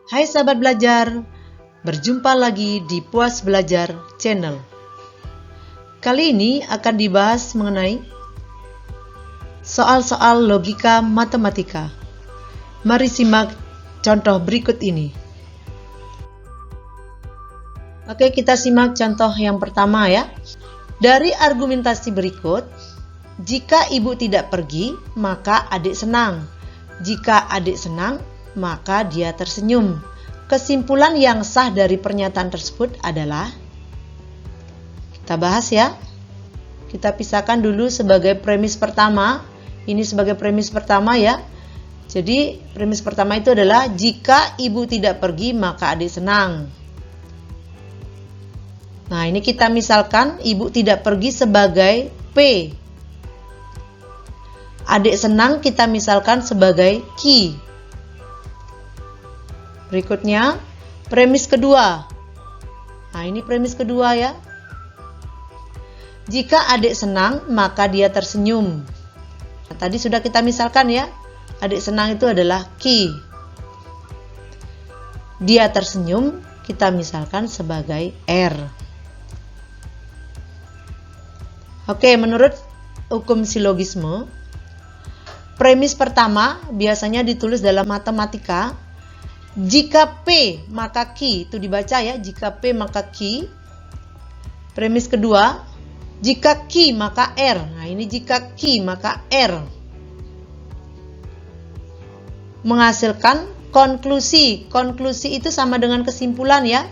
Hai sahabat belajar, berjumpa lagi di Puas Belajar Channel. Kali ini akan dibahas mengenai soal-soal logika matematika. Mari simak contoh berikut ini. Oke, kita simak contoh yang pertama ya. Dari argumentasi berikut, jika ibu tidak pergi, maka adik senang. Jika adik senang, maka dia tersenyum. Kesimpulan yang sah dari pernyataan tersebut adalah, kita bahas ya. Kita pisahkan dulu sebagai premis pertama. Ini sebagai premis pertama ya. Jadi premis pertama itu adalah jika ibu tidak pergi maka adik senang. Nah, ini kita misalkan ibu tidak pergi sebagai P. Adik senang kita misalkan sebagai Q. Berikutnya, premis kedua. Nah, ini premis kedua ya. Jika adik senang, maka dia tersenyum. Nah, tadi sudah kita misalkan ya. Adik senang itu adalah Q. Dia tersenyum, kita misalkan sebagai R. Oke, menurut hukum silogisme, premis pertama biasanya ditulis dalam matematika. Jika P maka Q, itu dibaca ya, jika P maka Q. Premis kedua, jika Q maka R. Nah, ini jika Q maka R. Menghasilkan konklusi. Konklusi itu sama dengan kesimpulan ya.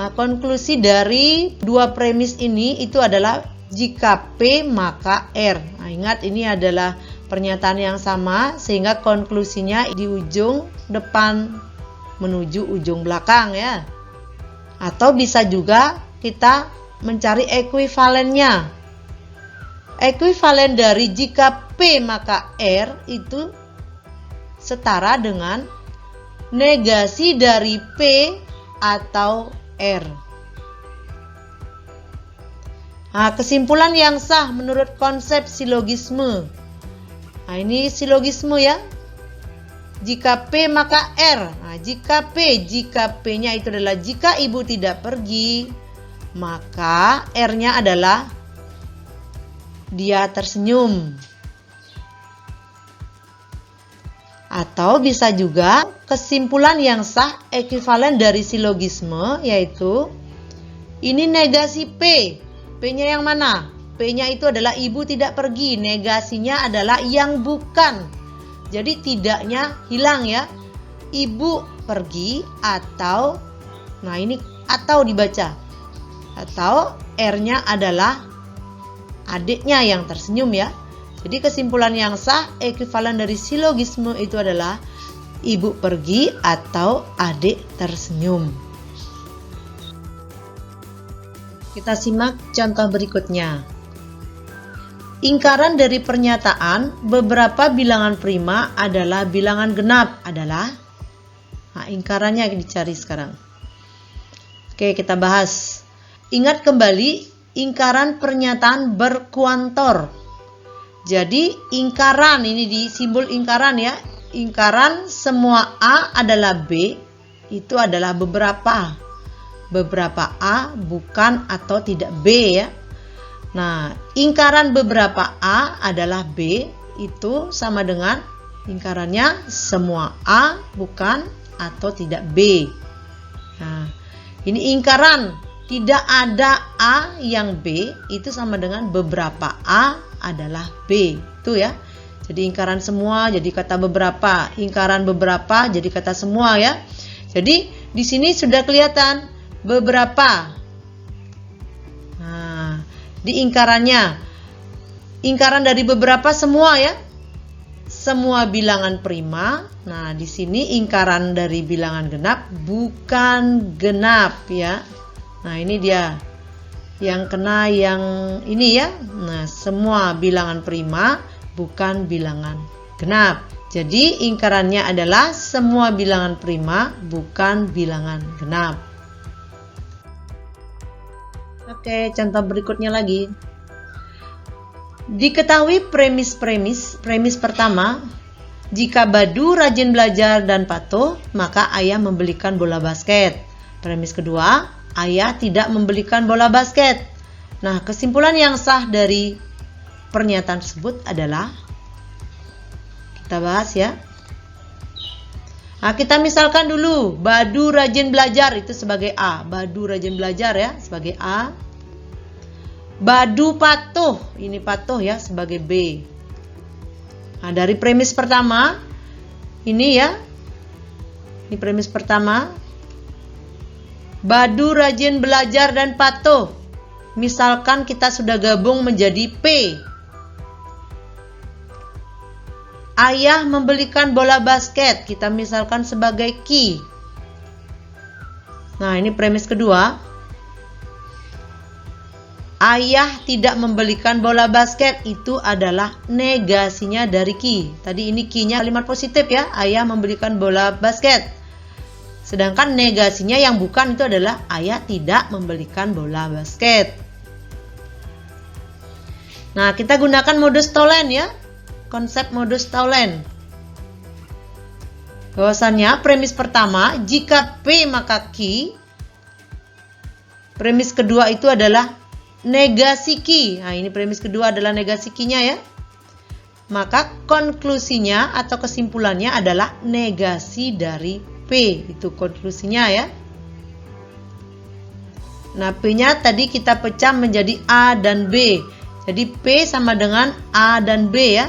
Nah, konklusi dari dua premis ini itu adalah jika P maka R. Nah, ingat ini adalah pernyataan yang sama sehingga konklusinya di ujung depan menuju ujung belakang ya. Atau bisa juga kita mencari ekuivalennya. Ekuivalen dari jika P maka R itu setara dengan negasi dari P atau R. Nah, kesimpulan yang sah menurut konsep silogisme. Nah, ini silogisme ya. Jika P maka R. Nah, jika P-nya itu adalah jika ibu tidak pergi, maka R-nya adalah dia tersenyum. Atau bisa juga kesimpulan yang sah ekuivalen dari silogisme yaitu ini negasi P. P-nya yang mana? P-nya itu adalah ibu tidak pergi. Negasinya adalah yang bukan. Jadi tidaknya hilang ya. Ibu pergi atau, nah ini atau dibaca. Atau R-nya adalah adiknya yang tersenyum ya. Jadi kesimpulan yang sah ekuivalen dari silogisme itu adalah ibu pergi atau adik tersenyum. Kita simak contoh berikutnya. Ingkaran dari pernyataan beberapa bilangan prima adalah bilangan genap adalah, nah ingkarannya dicari sekarang. Oke, kita bahas. Ingat kembali ingkaran pernyataan berkuantor. Jadi ingkaran ini di simbol ingkaran ya. Ingkaran semua A adalah B itu adalah beberapa. Beberapa A bukan atau tidak B ya. Nah, ingkaran beberapa A adalah B itu sama dengan ingkarannya semua A bukan atau tidak B. Nah, ini ingkaran tidak ada A yang B itu sama dengan beberapa A adalah B. Itu ya. Jadi ingkaran semua jadi kata beberapa, ingkaran beberapa jadi kata semua ya. Jadi di sini sudah kelihatan beberapa. Nah, di ingkarannya ingkaran dari beberapa semua ya. Semua bilangan prima. Nah, di sini ingkaran dari bilangan genap bukan genap ya. Nah, ini dia. Yang kena yang ini ya. Nah, semua bilangan prima bukan bilangan genap. Jadi ingkarannya adalah semua bilangan prima bukan bilangan genap. Oke, contoh berikutnya lagi. Diketahui premis pertama Jika Badu rajin belajar dan patuh, maka ayah membelikan bola basket. Premis kedua, ayah tidak membelikan bola basket. Nah, kesimpulan yang sah dari pernyataan tersebut adalah, kita bahas ya. Nah, kita misalkan dulu, Badu rajin belajar itu sebagai A. Badu rajin belajar ya, sebagai A. Badu patuh, ini patuh ya, sebagai B. Nah, dari premis pertama, ini ya, ini premis pertama, Badu rajin belajar dan patuh. Misalkan kita sudah gabung menjadi P. Ayah membelikan bola basket, kita misalkan sebagai Q. Nah, ini premis kedua. Ayah tidak membelikan bola basket, itu adalah negasinya dari Q. Tadi ini Q-nya kalimat positif ya, ayah membelikan bola basket. Sedangkan negasinya yang bukan itu adalah ayah tidak membelikan bola basket. Nah, kita gunakan modus tolen ya, konsep modus tolen. Bahwasannya premis pertama, jika P maka Q. Premis kedua itu adalah negasi Q. Nah, ini premis kedua adalah negasi Q-nya ya. Maka konklusinya atau kesimpulannya adalah negasi dari P. Itu konklusinya ya. Nah, P-nya tadi kita pecah menjadi A dan B. Jadi P sama dengan A dan B ya.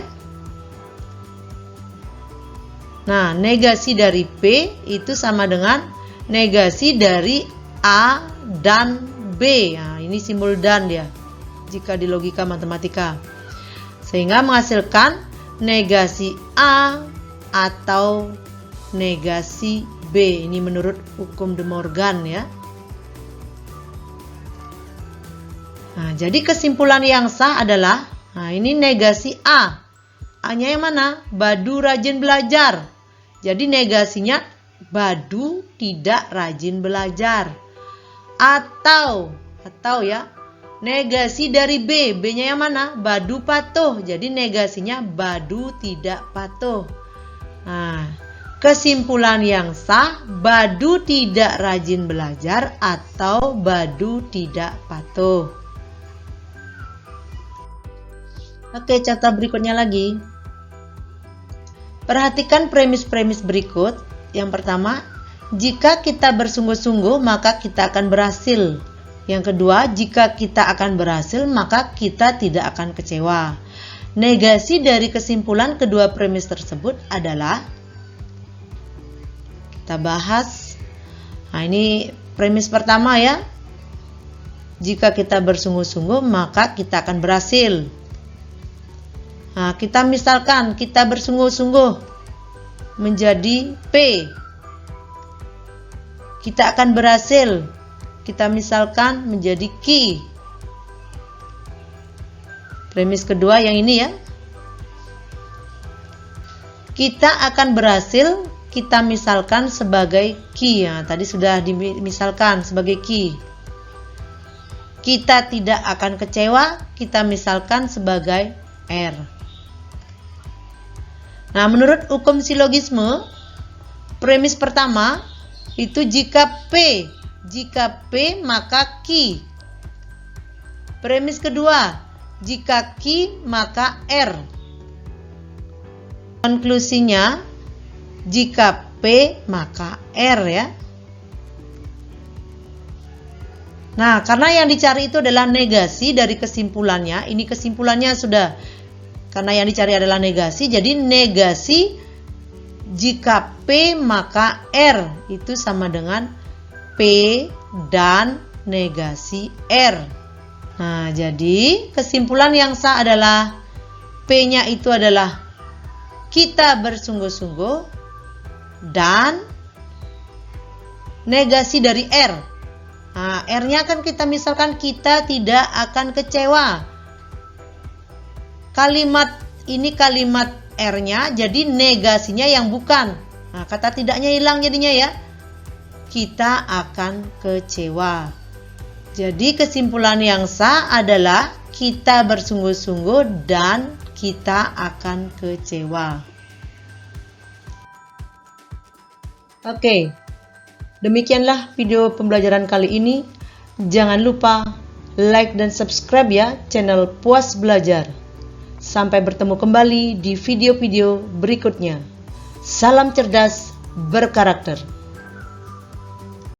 Nah, negasi dari P itu sama dengan negasi dari A dan B. Nah, ini simbol dan dia jika di logika matematika, sehingga menghasilkan negasi A atau negasi B. Ini menurut hukum De Morgan ya. Nah, jadi kesimpulan yang sah adalah, nah ini negasi A. A-nya yang mana? Badu rajin belajar. Jadi negasinya Badu tidak rajin belajar. Atau ya, negasi dari B. B-nya yang mana? Badu patuh. Jadi negasinya Badu tidak patuh. Nah, kesimpulan yang sah, Badu tidak rajin belajar atau Badu tidak patuh. Oke, contoh berikutnya lagi. Perhatikan premis-premis berikut. Yang pertama, jika kita bersungguh-sungguh maka kita akan berhasil. Yang kedua, jika kita akan berhasil maka kita tidak akan kecewa. Negasi dari kesimpulan kedua premis tersebut adalah, kita bahas. Nah, ini premis pertama ya. Jika kita bersungguh-sungguh maka kita akan berhasil. Nah, kita misalkan kita bersungguh-sungguh menjadi P. Kita akan berhasil. Kita misalkan menjadi Q. Premis kedua yang ini ya. Kita akan berhasil, kita misalkan sebagai Q. Nah, tadi sudah dimisalkan sebagai Q. Kita tidak akan kecewa, kita misalkan sebagai R. Nah, menurut hukum silogisme, premis pertama itu jika P maka Q. Premis kedua, jika Q maka R. Konklusinya, jika P maka R ya. Nah, karena yang dicari itu adalah negasi dari kesimpulannya, ini kesimpulannya sudah. Karena yang dicari adalah negasi, jadi negasi jika P maka R itu sama dengan P dan negasi R. Nah, jadi kesimpulan yang sah adalah P-nya itu adalah kita bersungguh-sungguh dan negasi dari R. Nah, R-nya kan kita misalkan kita tidak akan kecewa. Kalimat ini kalimat R-nya, jadi negasinya yang bukan. Nah, kata tidaknya hilang jadinya ya. Kita akan kecewa. Jadi kesimpulan yang sah adalah kita bersungguh-sungguh dan kita akan kecewa. Oke, demikianlah video pembelajaran kali ini. Jangan lupa like dan subscribe ya channel Puas Belajar. Sampai bertemu kembali di video-video berikutnya. Salam cerdas berkarakter.